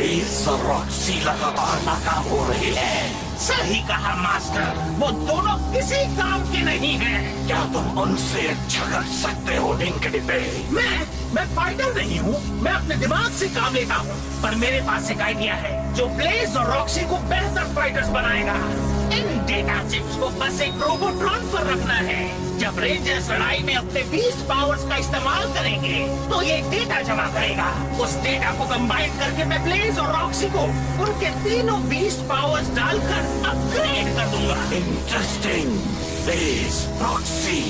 Blaze और Roxy लगातार नाकाम हो रही है। सही कहा मास्टर, वो दोनों किसी काम के नहीं हैं। क्या तुम उनसे अच्छा कर सकते हो इनके डिब्बे? मैं फाइटर नहीं हूँ, मैं अपने दिमाग से काम लेता हूँ। पर मेरे पास एक आइडिया है जो ब्लेज और रॉक्सी को बेहतर फाइटर्स बनाएगा। इन डेटा चिप्स को बस एक रोबोट्रॉन पर रखना है। जब रेंजर्स लड़ाई में अपने बीस्ट पावर्स का इस्तेमाल करेंगे तो ये डेटा जमा करेगा। उस डेटा को कंबाइन करके मैं ब्लेज और रॉक्सी को उनके तीनों बीस्ट पावर्स डालकर अपग्रेड कर दूंगा। इंटरेस्टिंग। Blaze, Roxy.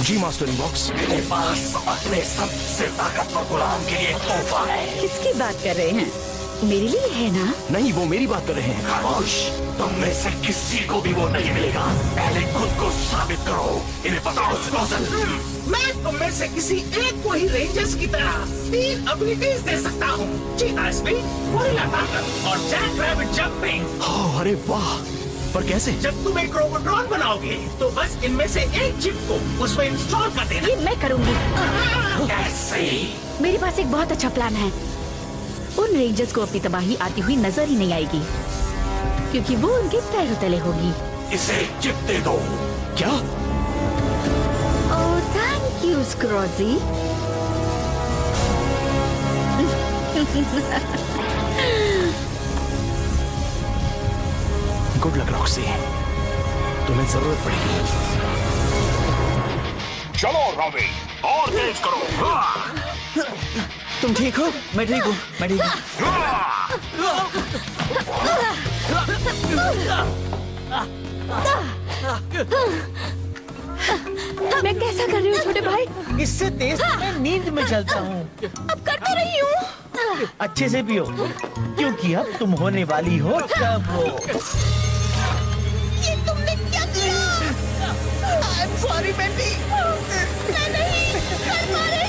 जी मास्टर इनबॉक्स। मेरे पास अपने सबसे ताकतवर गुलाम के लिए तोहफा है। किसकी बात कर रहे हैं? मेरे लिए है ना? नहीं, वो मेरी बात कर रहे हैं। खामोश, तुम में से किसी को भी वो नहीं मिलेगा। पहले खुद को साबित करो। इन्हें बताओ स्लोजन। मैं तुम में से किसी एक को ही रेंजर्स की तरह 3 एबिलिटीज दे सकता हूँ। चीता स्पीड, गोरिल्ला ताकत और जैक रैबिट जंपिंग। ओह, अरे वाह! पर कैसे? जब तुम एक रोबोट्रॉन बनाओगे तो बस इनमें से एक चिप को उसमें इंस्टॉल कर देना। ये मैं करूँगी। कैसे? मेरे पास एक बहुत अच्छा प्लान है। उन रेंजर्स को अपनी तबाही आती हुई नजर ही नहीं आएगी, क्योंकि वो उनके पैरों तले होगी। इसे चिप दे दो। क्या? Oh, thank you Scroogey. Good luck Roxy, तुम्हें जरूरत पड़ेगी। चलो रॉबी, और तेज करो। तुम ठीक हो? मैं ठीक हूँ, मैं ठीक हूँ। मैं कैसा कर रही हूँ छोटे भाई? इससे तेज तो मैं नींद में चलता हूँ। अब कर तो रही हूँ। अच्छे से पियो, क्योंकि अब तुम होने वाली हो टर्बो। ये तुमने क्या किया? I'm sorry बेटी। मैं नहीं कर पा रही।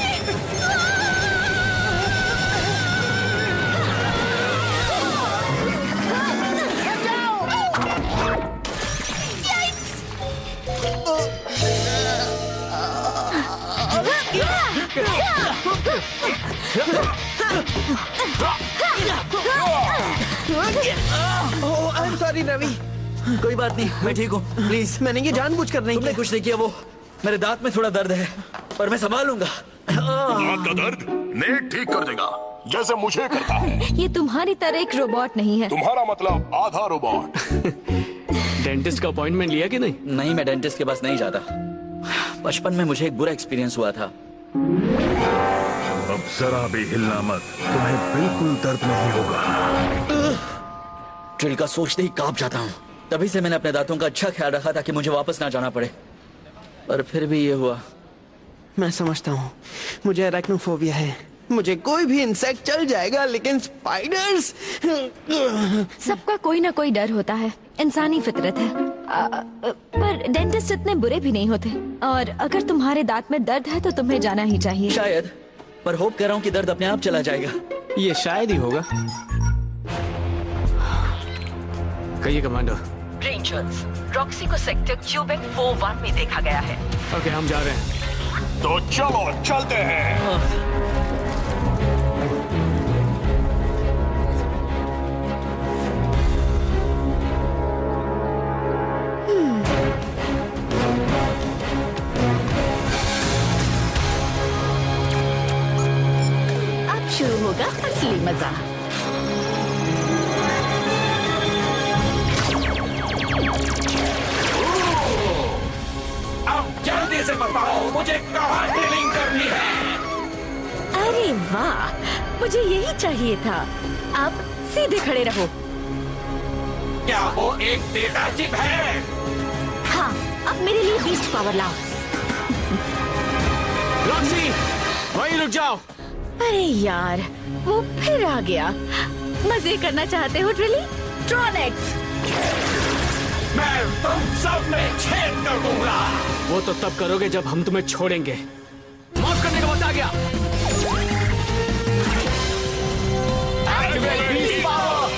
ओह, I'm sorry रवि। कोई बात नहीं, मैं ठीक हूँ। प्लीज, मैंने ये जानबूझकर नहीं तुमने किया। कुछ नहीं किया। वो मेरे दांत में थोड़ा दर्द है, पर मैं संभालूंगा। दांत का दर्द नेट ठीक कर देगा, जैसे मुझे करता है। ये तुम्हारी तरह एक रोबोट नहीं है। तुम्हारा मतलब आधा रोबोट। डेंटिस्ट का अपॉइंटमेंट लिया कि नहीं? नहीं, मैं डेंटिस्ट के पास नहीं जाता। बचपन में मुझे एक बुरा एक्सपीरियंस हुआ था। अब जरा भी हिलना मत, तुम्हें बिल्कुल दर्द नहीं होगा। ड्रिल का सोचते ही कांप जाता हूँ। तभी से मैंने अपने दांतों का अच्छा ख्याल रखा था कि मुझे वापस ना जाना पड़े, पर फिर भी ये हुआ। मैं समझता हूँ, मुझे अरेक्नोफोबिया है। मुझे कोई भी इंसेक्ट चल जाएगा, लेकिन स्पाइडर्स। सबका कोई ना कोई डर होता है, इंसानी फितरत है। पर डेंटिस्ट इतने बुरे भी नहीं होते, और अगर तुम्हारे दांत में दर्द है तो तुम्हें जाना ही चाहिए। शायद, पर होप कर रहा हूँ कि दर्द अपने आप चला जाएगा। ये शायद ही होगा। कहिए कमांडर। रेंजर्स, रॉक्सी को सेक्टर क्यूबेक 41 में देखा गया है। ओके, हम जा रहे हैं। तो चलो चलते हैं। अब शुरू होगा असली मजा। जल्दी से बताओ मुझे कहाँ ड्रिलिंग करनी है। अरे वाह, मुझे यही चाहिए था। अब सीधे खड़े रहो। क्या वो एक डेटा चिप है? हाँ, अब मेरे लिए बीस्ट पावर लाओ। रॉक्सी, वहीं रुक जाओ। अरे यार, वो फिर आ गया। मजे करना चाहते हो ड्रिली? ट्रॉनिक्स। मैं तुम सब में छेद कर दूंगा। वो तो तब करोगे जब हम तुम्हें छोड़ेंगे। माफ करने का वक्त आ गया। Activate beast power.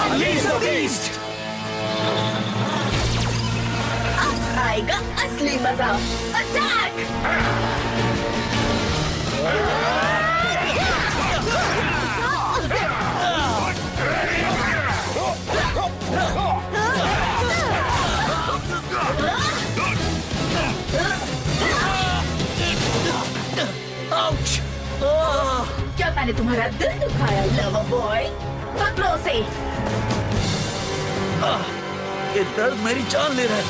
Unleash the beast. आएगा असली मजा। अटैक! क्या मैंने तुम्हारा दिल दुखाया लवर बॉय? पकड़ो से। ये दर्द मेरी जान ले रहा है।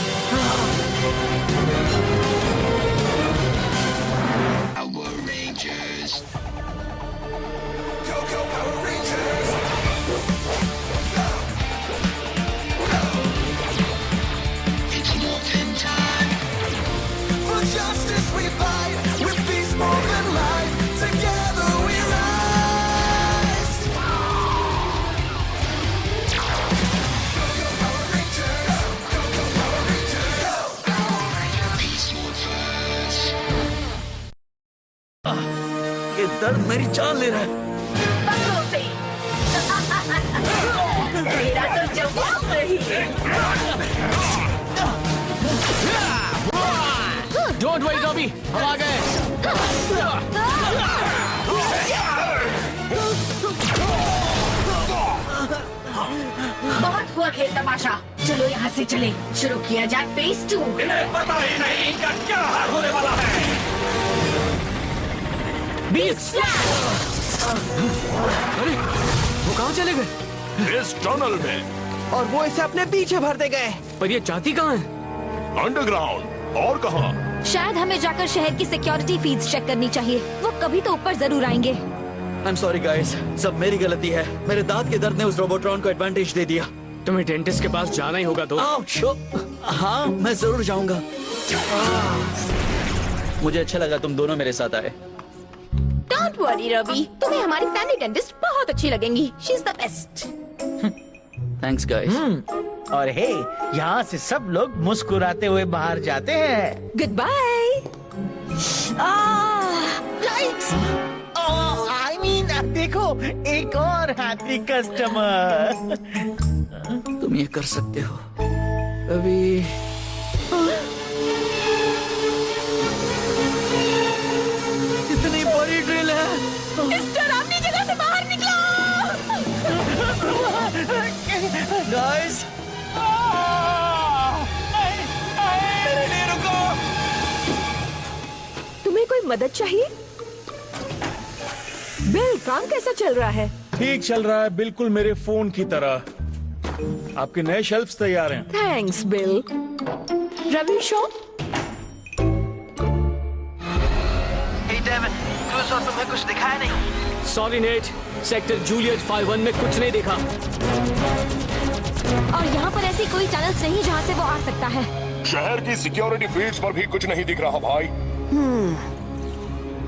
ये दर्द मेरी जान ले रहा है। पकड़ो से। मेरा तो जवाब नहीं। डोंट वरी रॉबी, हम आ गए। बहुत हुआ खेल तमाशा, चलो यहाँ से चले। शुरू किया जाए फेज 2। इन्हें पता ही नहीं इनका क्या हाल होने वाला है। अरे वो कहाँ चले गए? इस टनल में। और वो इसे अपने पीछे भरते गए। पर ये जाती कहाँ है? अंडरग्राउंड। और कहाँ? शायद हमें जाकर शहर की सिक्योरिटी फीड्स चेक करनी चाहिए। वो कभी तो ऊपर जरूर आएंगे। I'm sorry guys, सब मेरी गलती है। मेरे दांत के दर्द ने उस रोबोट्रॉन को एडवांटेज दे दिया। तुम्हें डेंटिस्ट के पास जाना ही होगा दोस्त। हाँ, मैं जरूर जाऊंगा। मुझे अच्छा लगा तुम दोनों मेरे साथ आए। डोंट वरी रवि, तुम्हें हमारी फैमिली डेंटिस्ट बहुत अच्छी लगेंगी। She is the best. Thanks guys. और हे, यहाँ से सब लोग मुस्कुराते हुए बाहर जाते हैं। Good bye. आई मीन देखो, एक और हैप्पी कस्टमर। तुम ये कर सकते हो। अभी इतनी बड़ी ड्रिल है। इस डरावनी जगह से बाहर निकलो। गाइस, तुम्हें कोई मदद चाहिए? बिल, काम कैसा चल रहा है? ठीक चल रहा है, बिल्कुल मेरे फोन की तरह। आपके नए शेल्फ्स तैयार हैं। Thanks bill. रवि शो, तुम्हें कुछ दिखाया नहीं? सॉरी नेट, सेक्टर जूलियट 51 में कुछ नहीं देखा। और यहाँ पर ऐसी कोई टनल्स नहीं जहाँ से वो आ सकता है। शहर की सिक्योरिटी फील्ड्स पर भी कुछ नहीं दिख रहा भाई।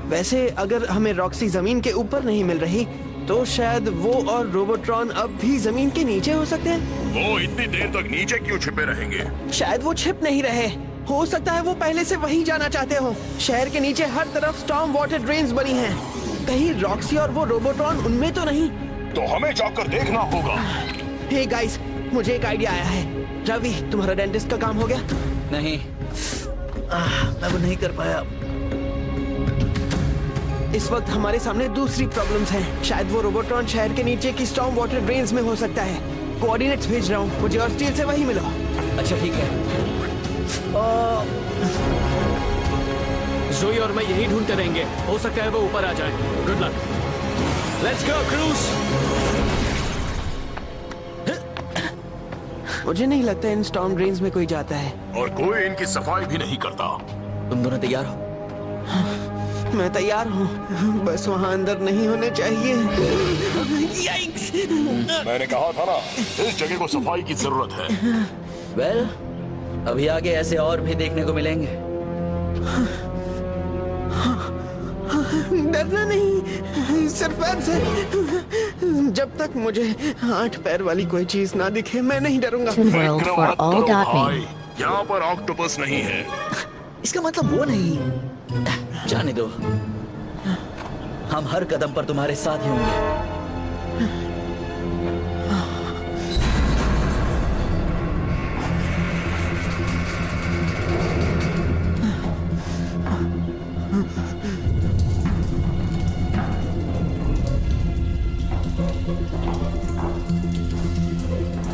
वैसे अगर हमें रॉक्सी जमीन के ऊपर नहीं मिल रही तो शायद वो और रोबोट्रॉन अब भी जमीन के नीचे हो सकते हैं। वो इतनी देर तक नीचे क्यों छिपे रहेंगे? शायद वो छिप नहीं रहे, हो सकता है वो पहले से वहीं जाना चाहते हो। शहर के नीचे हर तरफ स्टॉर्म वाटर ड्रेन्स बनी हैं। कहीं रॉक्सी और वो रोबोट्रॉन उनमें तो नहीं। तो हमें जाकर देखना होगा। हे गाइस, मुझे एक आइडिया आया है। रवि, तुम्हारा डेंटिस्ट का काम हो गया? नहीं, मैं वो नहीं कर पाया। इस वक्त हमारे सामने दूसरी प्रॉब्लम्स हैं। शायद वो रोबोट्रॉन शहर के नीचे की स्टॉर्म वाटर ड्रेन्स में हो सकता है। कोऑर्डिनेट्स भेज रहा हूँ, मुझे और स्टील से वहीं मिलो। अच्छा ठीक है। जोई और मैं यही ढूंढते रहेंगे, हो सकता है वो ऊपर आ जाए। Good luck. Let's go cruise. मुझे नहीं लगता इन स्टॉर्म ड्रेन्स में कोई जाता है। और कोई इनकी सफाई भी नहीं करता। तुम दोनों तैयार हो? मैं तैयार हूँ, बस वहाँ अंदर नहीं होने चाहिए। मैंने कहा था ना, इस जगह को सफाई की जरूरत है। वेल, अभी आगे ऐसे और भी देखने को मिलेंगे। डरना नहीं, सिर्फ ऐसे। जब तक मुझे 8 पैर वाली कोई चीज ना दिखे, मैं नहीं डरूंगा। भाई, यहाँ पर ऑक्टोपस नहीं है। इसका मतलब वो नहीं। जाने दो, हम हर कदम पर तुम्हारे साथ ही होंगे।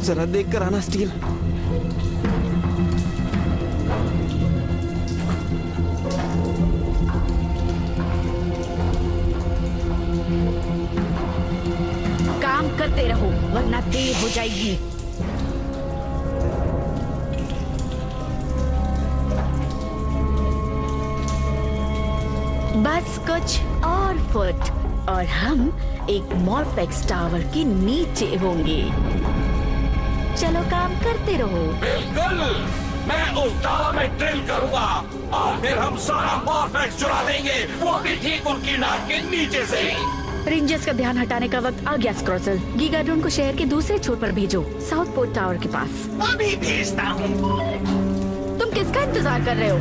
जरा देख कर आना स्टील। काम करते रहो वरना देर हो जाएगी। बस कुछ और फुट और हम एक मॉर्फेक्स टावर के नीचे होंगे। चलो काम करते रहो। बिल्कुल, मैं उस टावर में ड्रिल करूंगा और फिर हम सारा मॉर्फेक्स चुरा देंगे, वो भी ठीक उनकी नाक के नीचे से। रेंजर्स का ध्यान हटाने का वक्त आ गया स्क्रॉसल। गीगाड्रोन को शहर के दूसरे छोर पर भेजो, साउथ पोर्ट टावर के पास। अभी भेजता हूँ। तुम किसका इंतजार कर रहे हो?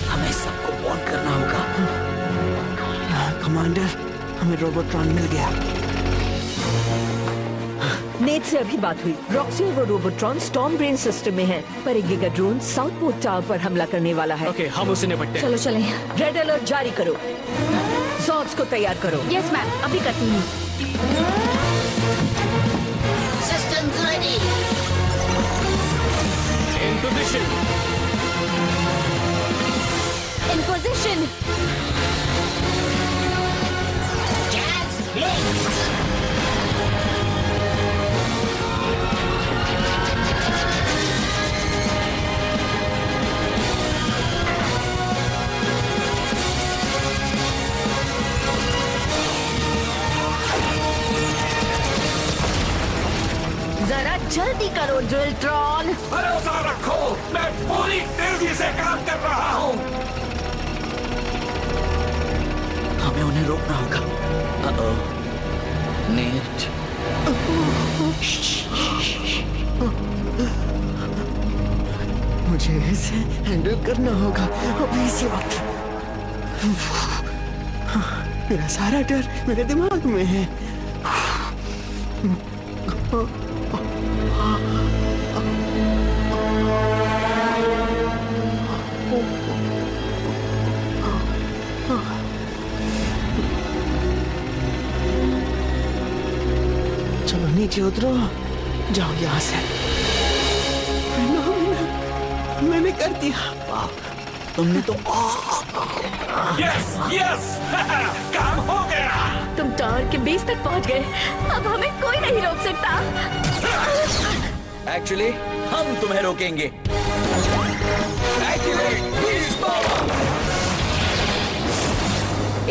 हमें सबको वार्न करना होगा। कमांडर, हमें रोबोट्रॉन मिल गया। नेट से अभी बात हुई। रॉक्सी और वो रोबोट्रॉन स्टॉर्म ब्रेन सिस्टम में है, पर एक गीगाड्रोन साउथ पोर्ट टावर पर हमला करने वाला है। ओके, हम उसे निपटते हैं। चलो चलें। रेड अलर्ट जारी करो। जॉर्ज को तैयार करो। यस मैम, अभी करती हूँ। Systems ready. इन पोजीशन। इन पोजीशन। Jazz blades. जरा जल्दी करो ड्रिलट्रॉन। भरोसा रखो, मैं पूरी तेजी से काम कर रहा हूँ। हमें उन्हें रोकना होगा। नेट, मुझे इसे हैंडल करना होगा अभी इसी वक्त। मेरा सारा डर मेरे दिमाग में है। चलो नीचे उतरो, जाओ यहाँ से। मैंने कर दिया। तुमने तो यस यस, काम हो गया। तुम टावर के बेस तक पहुँच गए, अब हमें कोई नहीं रोक सकता। एक्चुअली हम तुम्हें रोकेंगे।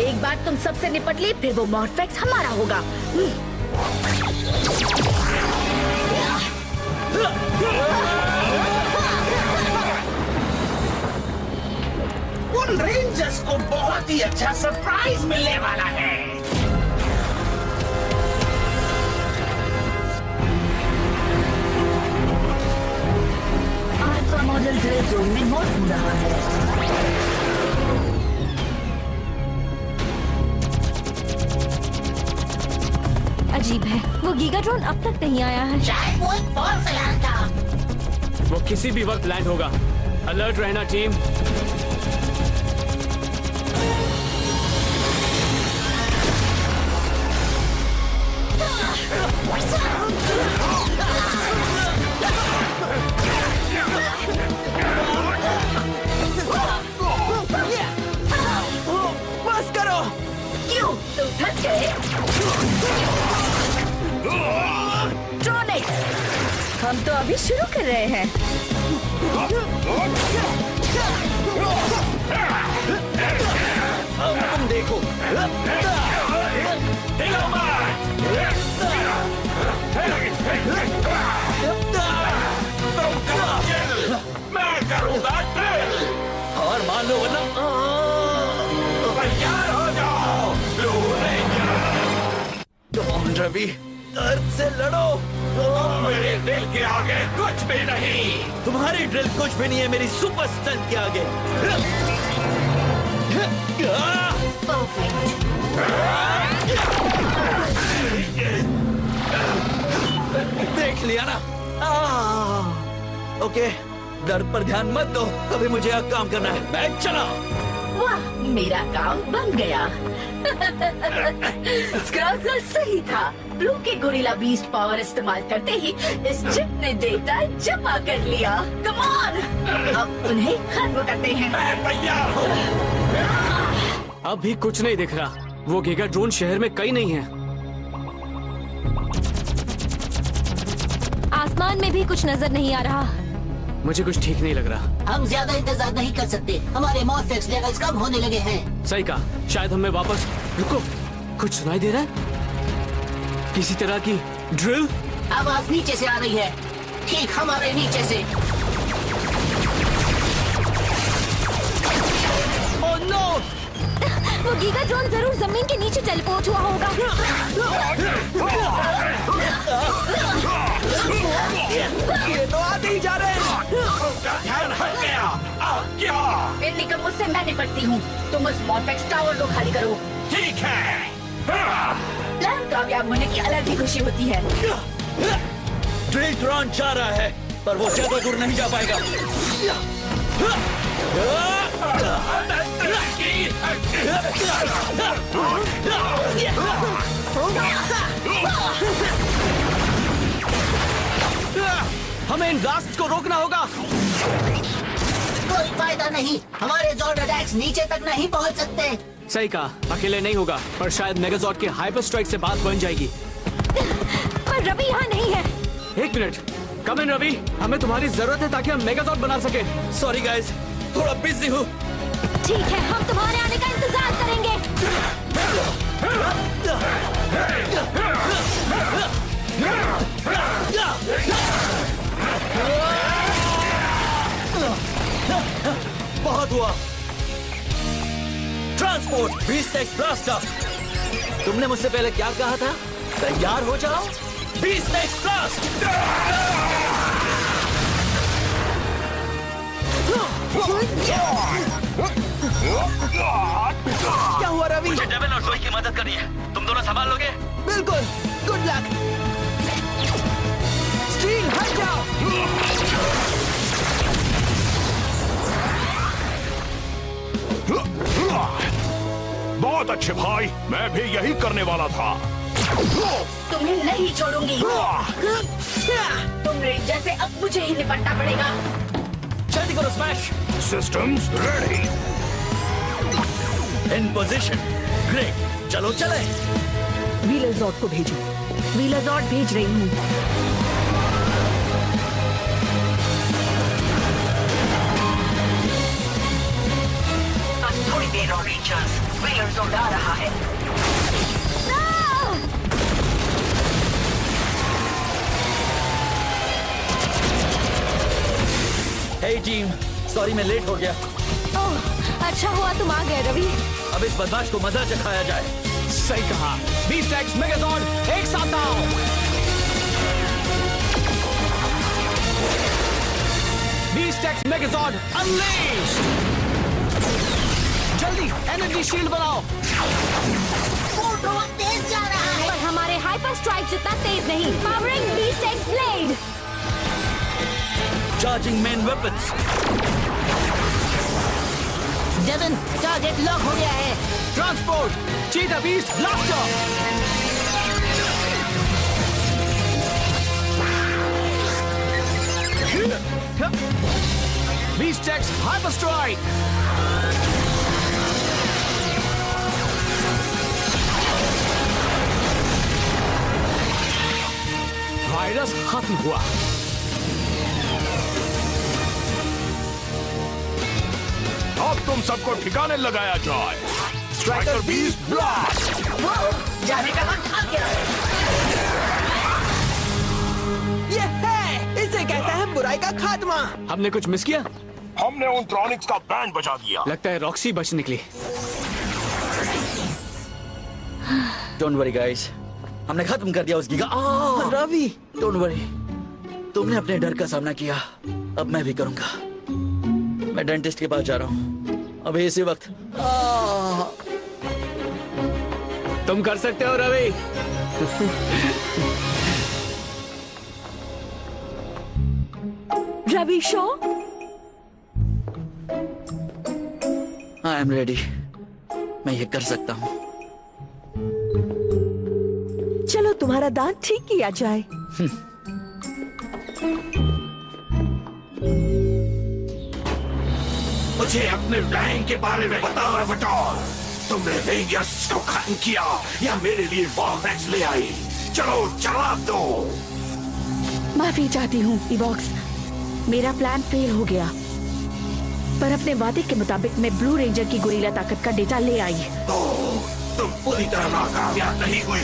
एक बार तुम सबसे निपट ली, फिर वो मॉर्फेक्स हमारा होगा। उन रेंजर्स को बहुत ही अच्छा सरप्राइज मिलने वाला है। अल्फा मॉडल ड्रिल जोन में मौत हो रहा है। अजीब है, वो गीगाड्रोन अब तक नहीं आया है। शायद वो एक फॉल्स अलार्म था। वो किसी भी वक्त लैंड होगा। अलर्ट रहना टीम। बस करो। क्यों तुम थक गए? ट्रॉनिक्स, हम तो अभी शुरू कर रहे हैं। तुम देखो। मैं करूंगा ड्रिल। और मान लो वरना तैयार हो जाओ blue ranger. Come on Ravi, दर्द से लड़ो। मेरे दिल के आगे कुछ भी नहीं। तुम्हारी ड्रिल कुछ भी नहीं है मेरी सुपर स्ट्रेंथ के आगे। देख लिया ना। ओके, दर्द पर ध्यान मत दो, अभी मुझे अब काम करना है। मैं चला। वाह, मेरा काम बन गया। स्क्रॉजर सही था। ब्लू के गोरिल्ला बीस्ट पावर इस्तेमाल करते ही इस चिप ने डेटा जमा कर लिया। कम ऑन, अब उन्हें खत्म करते हैं। मैं तैयार हूँ। अब भी कुछ नहीं दिख रहा। वो गीगा ड्रोन शहर में कहीं नहीं है। आसमान में भी कुछ नजर नहीं आ रहा। मुझे कुछ ठीक नहीं लग रहा। हम ज्यादा इंतजार नहीं कर सकते, हमारे मॉर्फेक्स लेवल्स कम होने लगे हैं। सही कहा, शायद हमें वापस। रुको, कुछ सुनाई दे रहा है, किसी तरह की ड्रिल। आवाज नीचे से आ रही है, ठीक हमारे नीचे से। Oh no! वो गीगा ड्रोन जरूर जमीन के नीचे टेलीपोर्ट हुआ होगा। ये तो आते ही जा रहे हैं। ध्यान हट गया। अब क्या? इन निकम्मों से मैं निपटती हूँ। तुम उस मॉर्फेक्स टावर को खाली करो। ठीक है। प्लान कामयाब होने की अलग ही खुशी होती है। ड्रिल ड्रोन जा रहा है, पर वो ज्यादा दूर नहीं जा पाएगा। हमें इन ब्लास्ट को रोकना होगा। कोई फायदा नहीं, हमारे जॉर्ड अटैक्स नीचे तक नहीं पहुंच सकते। सही कहा, अकेले नहीं होगा, पर शायद मेगाजॉर्ड के हाइपर स्ट्राइक से बात बन जाएगी। पर रवि यहाँ नहीं है। एक मिनट, कम इन रवि, हमें तुम्हारी जरूरत है ताकि हम मेगाजॉर्ड बना सके। सॉरी गाइस, थोड़ा बिजी हूँ। ठीक है, हम तुम्हारे आने का इंतजार करेंगे। बहुत हुआ। Transport Beastex blaster. तुमने मुझसे पहले क्या कहा था? तैयार हो जाओ। Beastex blast. क्या हुआ रवि? मुझे डेविल और जोई की मदद करनी है। तुम दोनों संभाल लोगे? बिल्कुल। Good luck. स्टील हट जाओ। बहुत अच्छे भाई, मैं भी यही करने वाला था। तुम्हें नहीं छोड़ूंगी। तुम रेंजर से अब मुझे ही निपटना पड़ेगा। जल्दी करो स्मैश। Systems ready. इन पोजीशन। ग्रेट, चलो चले। व्हीलर जॉर्ड को भेजो। व्हीलर जॉर्ड भेज रही हूँ। बस थोड़ी देर और रेंजर्स, व्हीलर जॉर्ड आ रहा है। हे टीम, सॉरी मैं लेट हो गया। ओह, अच्छा हुआ तुम आ गए रवि। अब इस बदमाश को मजा चखाया जाए। सही कहा, बीस्टेक्स मेगाजॉर्ड एक साथ आओ। बीस्टेक्स मेगाजॉर्ड अनलीश्ड। जल्दी एनर्जी शील्ड बनाओ। वो ड्रोन तेज जा रहा है। पर हमारे हाइपर स्ट्राइक जितना तेज नहीं। Powering Beastex blade. Charging main weapons. Devin, target lock हो गया है। Transport cheetah beast blaster. Beastex hyper strike. Virus खत्म हुआ। अब तुम सबको ठिकाने लगाया जाए। Striker beast blast. जाने का वक्त आ गया। ये है, इसे कहते हैं बुराई का खात्मा। हमने कुछ मिस किया? हमने उन ट्रॉनिक्स का बैंड बजा दिया। लगता है रॉक्सी बच निकली। डोंट वरी गाइस, हमने खत्म कर दिया उस गीगा। रवि, डोंट वरी, तुमने अपने डर का सामना किया, अब मैं भी करूंगा। मैं डेंटिस्ट के पास जा रहा हूँ अभी इसी वक्त। तुम कर सकते हो रवि। रवि शो, हाँ आई एम रेडी। मैं ये कर सकता हूँ। चलो तुम्हारा दांत ठीक किया जाए। मुझे अपने प्लान के बारे में बताओ रबटॉन। तुमने रेंजर्स को खत्म किया या मेरे लिए वॉर्मैक्स ले आई? चलो जवाब दो। माफी चाहती हूँ इवॉक्स, मेरा प्लान फेल हो गया, पर अपने वादे के मुताबिक मैं ब्लू रेंजर की गोरिल्ला ताकत का डेटा ले आई। तो तुम पूरी तरह नाकामयाब नहीं हुई।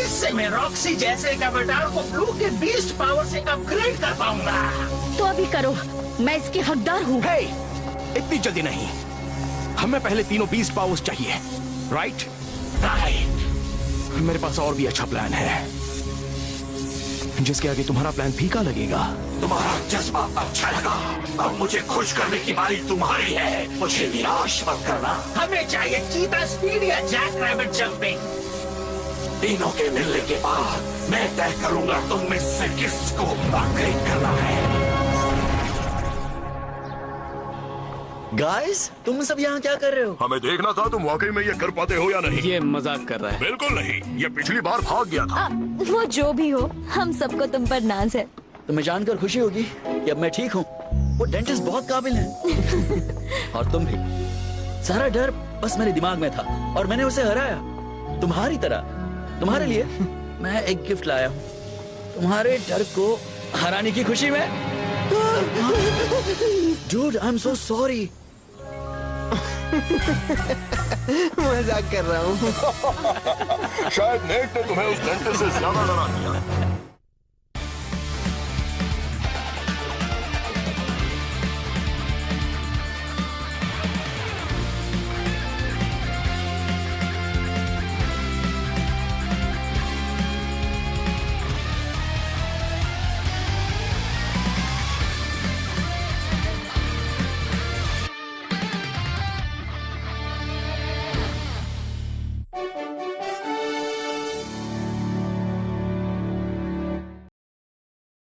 इससे मैं रॉक्सी जैसे एक अवतार को ब्लू के बीस्ट पावर से अपग्रेड कर पाऊंगा। तो अभी करो, मैं इसकी हकदार हूँ। हे, इतनी जल्दी नहीं, हमें पहले तीनों बीस्ट पावर्स चाहिए। राइट? मेरे पास और भी अच्छा प्लान है, जिसके आगे तुम्हारा प्लान फीका लगेगा। तुम्हारा जज्बा अच्छा लगा। अब मुझे खुश करने की बारी तुम्हारी है। मुझे निराश मत करना। हमें चाहिए चीता स्पीड या जैक रैबिट जंपिंग। तीनों के मिलने के बाद मैं तय करूंगा तुम में से किसको अपग्रेड करना है। गाइस, तुम सब यहाँ क्या कर रहे हो? हमें देखना था तुम वाकई में ये कर पाते हो या नहीं। ये मजाक कर रहा है। बिल्कुल नहीं, ये पिछली बार भाग गया था। वो जो भी हो, हम सबको तुम पर नाज है। तुम्हें जानकर खुशी होगी कि अब मैं ठीक हूँ। वो डेंटिस्ट बहुत काबिल है। और तुम भी। सारा डर बस मेरे दिमाग में था और मैंने उसे हराया। तुम्हारी तरह। तुम्हारे लिए मैं एक गिफ्ट लाया हूँ, तुम्हारे डर को हराने की खुशी में। Dude, I'm so sorry. मजाक कर रहा हूँ। शायद नेट ने तुम्हें उस डेंटिस्ट से ज्यादा डरा दिया।